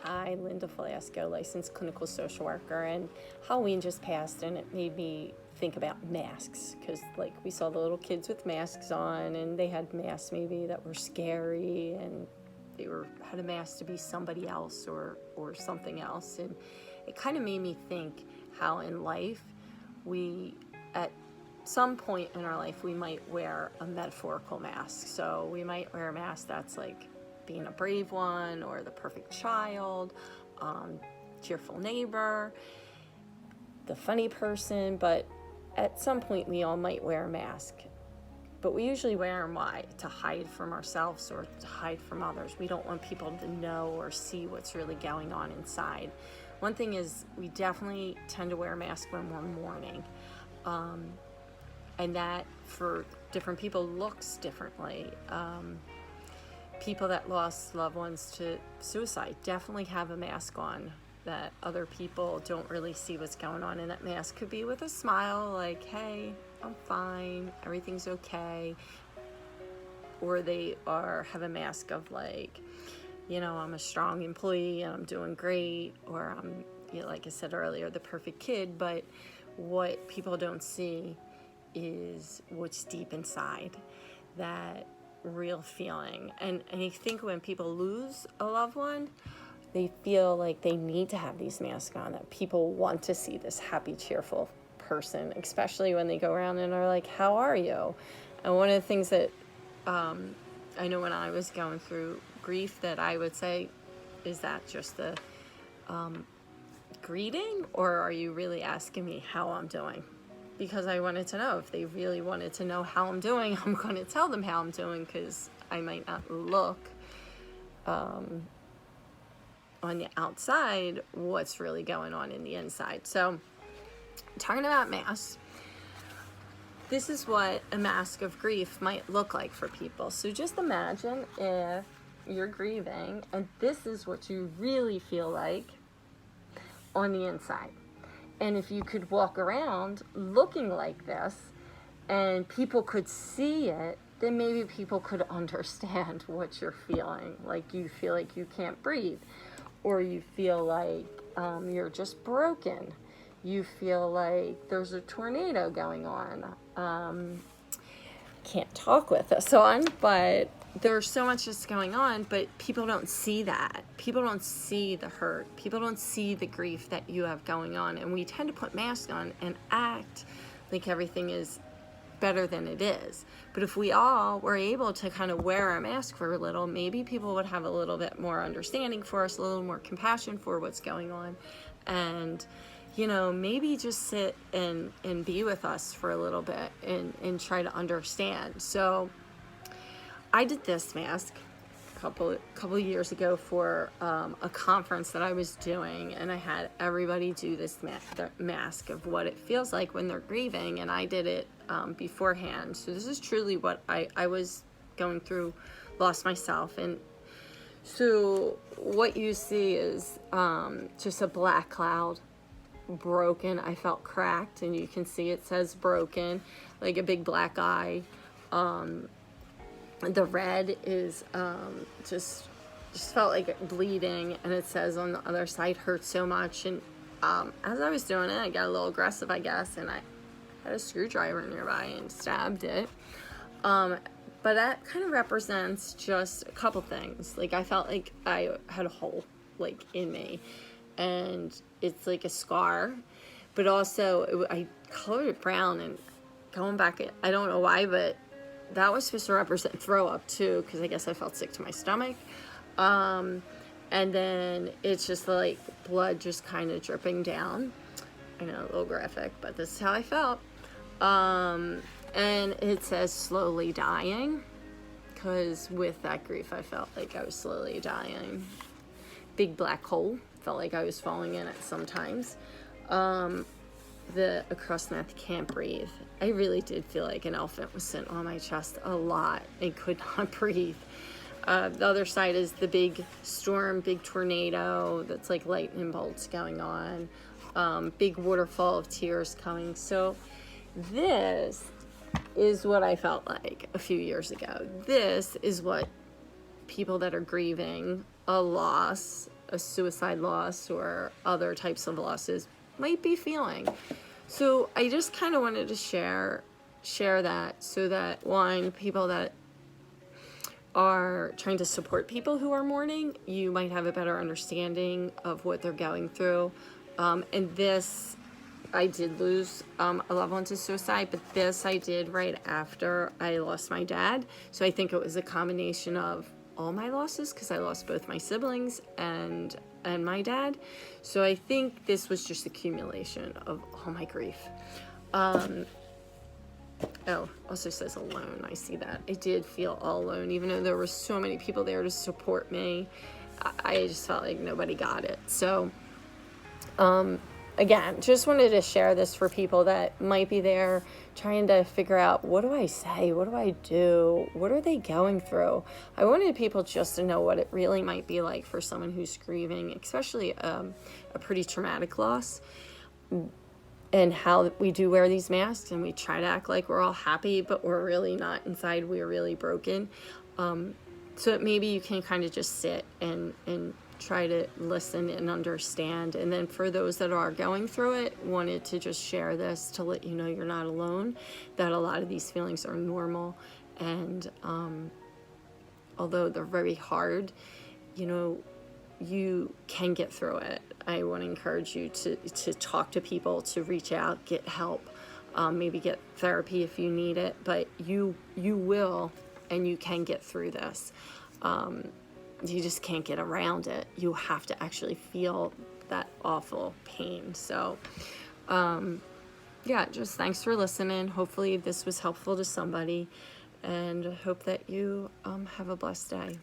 Hi, Linda Flasco, licensed clinical social worker, and Halloween just passed, and it made me think about masks, because like we saw the little kids with masks on, and they had masks maybe that were scary, and they had a mask to be somebody else or something else, and it kind of made me think how in life we, at some point in our life, we might wear a metaphorical mask. So we might wear a mask that's like being a brave one, or the perfect child, cheerful neighbor, the funny person. But at some point we all might wear a mask, but we usually wear them why? To hide from ourselves or to hide from others. We don't want people to know or see what's really going on inside. One thing is, we definitely tend to wear a mask when we're mourning, and that for different people looks differently. People that lost loved ones to suicide definitely have a mask on that other people don't really see what's going on, and that mask could be with a smile, like, hey, I'm fine, everything's okay. Or they have a mask of like, I'm a strong employee and I'm doing great, or I'm, like I said earlier, the perfect kid. But what people don't see is what's deep inside, that real feeling. And I think when people lose a loved one, they feel like they need to have these masks on, that people want to see this happy, cheerful person, especially when they go around and are like, how are you? And one of the things that I know when I was going through grief that I would say, is that just the greeting, or are you really asking me how I'm doing? Because I wanted to know. If they really wanted to know how I'm doing, I'm going to tell them how I'm doing, because I might not look on the outside what's really going on in the inside. So, talking about masks, this is what a mask of grief might look like for people. So just imagine if you're grieving and this is what you really feel like on the inside. And if you could walk around looking like this and people could see it, then maybe people could understand what you're feeling. Like you feel like you can't breathe, or you feel like you're just broken. You feel like there's a tornado going on. Can't talk with us on, but there's so much that's going on, but people don't see that. People don't see the hurt. People don't see the grief that you have going on. And we tend to put masks on and act like everything is better than it is. But if we all were able to kind of wear a mask for a little, maybe people would have a little bit more understanding for us, a little more compassion for what's going on. And maybe just sit and be with us for a little bit and try to understand. So I did this mask a couple years ago for a conference that I was doing, and I had everybody do this mask of what it feels like when they're grieving, and I did it beforehand. So this is truly what I was going through, lost myself. And so what you see is just a black cloud, broken. I felt cracked, and you can see it says broken, like a big black eye. The red is just felt like bleeding, and it says on the other side, hurts so much. And as I was doing it, I got a little aggressive, I guess, and I had a screwdriver nearby and stabbed it. But that kind of represents just a couple things. Like, I felt like I had a hole like in me, and it's like a scar, but also I colored it brown. And going back, I don't know why, but that was supposed to represent throw up too, because I guess I felt sick to my stomach. And then it's just like blood just kind of dripping down. I know, a little graphic, but this is how I felt. And it says slowly dying, because with that grief I felt like I was slowly dying. Big black hole, felt like I was falling in it sometimes. The across the mouth, can't breathe. I really did feel like an elephant was sitting on my chest a lot and could not breathe. The other side is the big storm, big tornado that's like lightning bolts going on, big waterfall of tears coming. So this is what I felt like a few years ago. This is what people that are grieving a loss a suicide loss or other types of losses might be feeling. So I just kind of wanted to share that, so that, one, people that are trying to support people who are mourning, you might have a better understanding of what they're going through. And this, I did lose a loved one to suicide, but this I did right after I lost my dad. So I think it was a combination of all my losses, because I lost both my siblings and my dad. So I think this was just accumulation of all my grief. Oh, also says alone. I see that. I did feel all alone, even though there were so many people there to support me. I just felt like nobody got it. So, again, just wanted to share this for people that might be there trying to figure out, what do I say? What do I do? What are they going through? I wanted people just to know what it really might be like for someone who's grieving, especially a pretty traumatic loss, and how we do wear these masks and we try to act like we're all happy, but we're really not. Inside, we're really broken. So maybe you can kind of just sit and try to listen and understand. And then for those that are going through it, wanted to just share this to let you know you're not alone, that a lot of these feelings are normal. And although they're very hard, you can get through it. I want to encourage you to talk to people, to reach out, get help, maybe get therapy if you need it, but you will, and you can get through this. You just can't get around it. You have to actually feel that awful pain. So, yeah, just thanks for listening. Hopefully this was helpful to somebody, and hope that you have a blessed day.